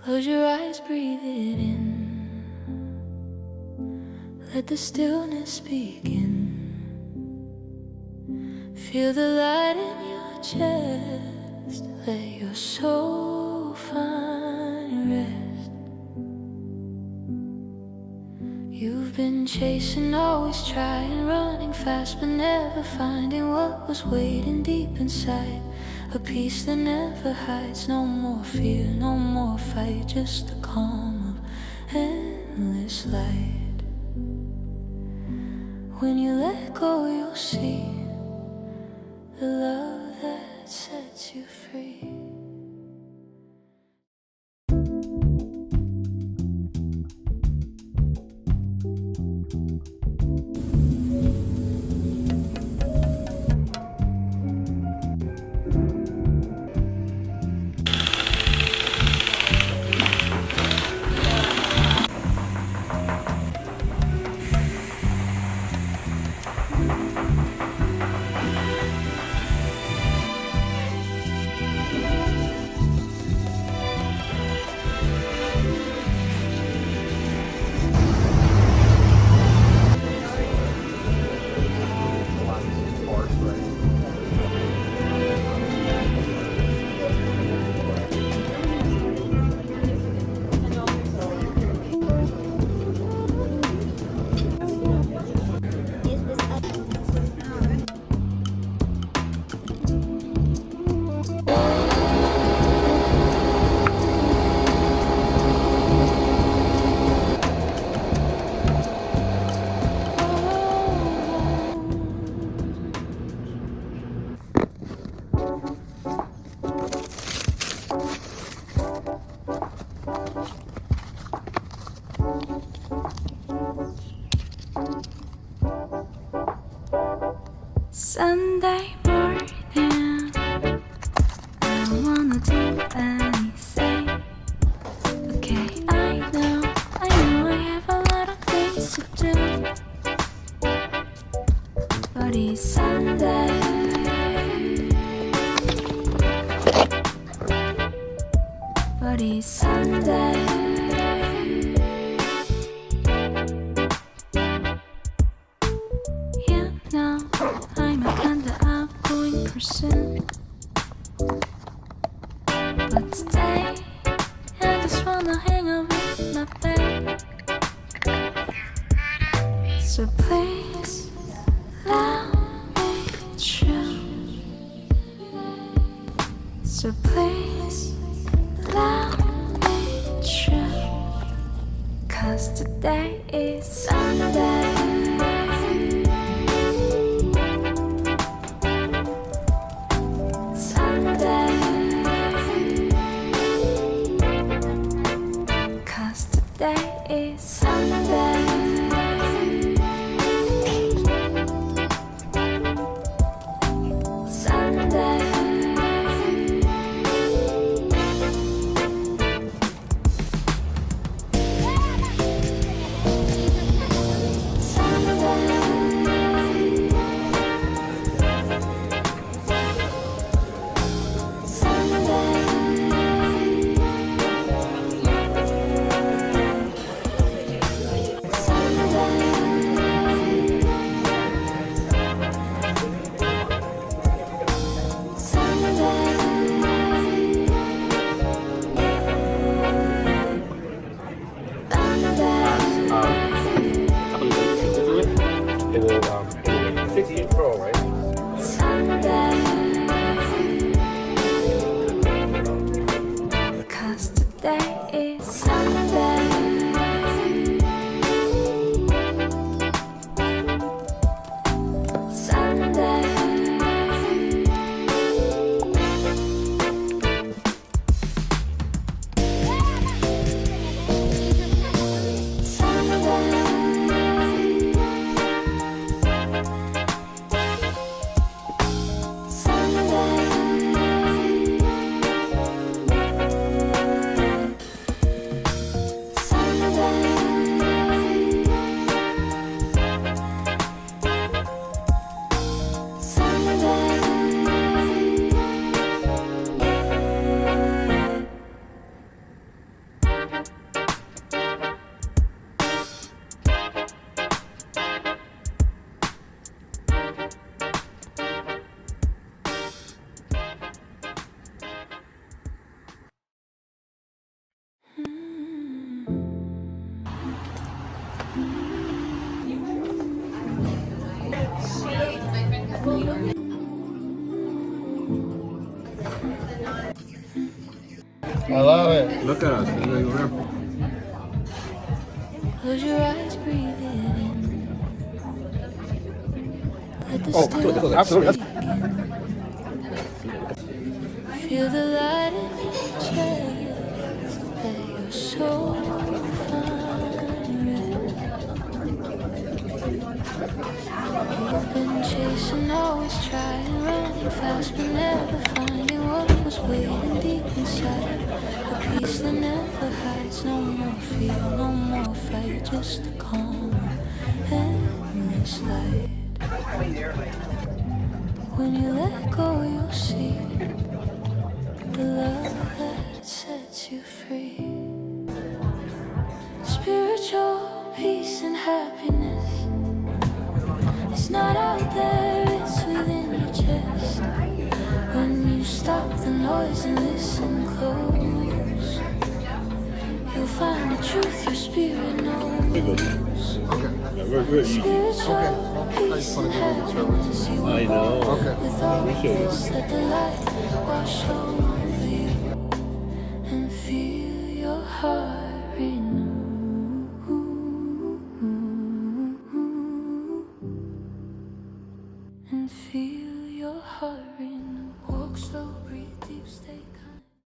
Close your eyes, breathe it in. Let the stillness begin. Feel the light in your chest. Let your soul find rest. You've been chasing, always trying, running fast, but never finding what was waiting deep inside. A peace that never hides. No more fear, no more fight, just the calm of endless light. When you let go, you'll see the love that sets you free. Sunday morning, I don't wanna do anything. Okay, I know I have a lot of things to do. But it's Sunday. But it's Sunday. But today, I just wanna hang out with my babe. So please, let me try. So please, let me try. 'Cause today is Sunday. Sunday. I love it. Look at us. We're Close your eyes, breathe it in. Let the Oh, stillness absolutely. sink in. Feel the light in your chest. Let your soul find rest. You've been chasing, always trying, running fast, but never finding what was waiting deep inside. A peace that never hides. No more fear, no more fight, just a calm endless light. When you let go, you'll see the love that sets you free. Spiritual peace and happiness. It's not out there, it's within your chest. When you stop the noise and listen close, you'll find the truth your spirit knows. Spiritual peace and happiness. You I know. with all this, let the light wash over you and feel your heart renew. And feel your heart renew.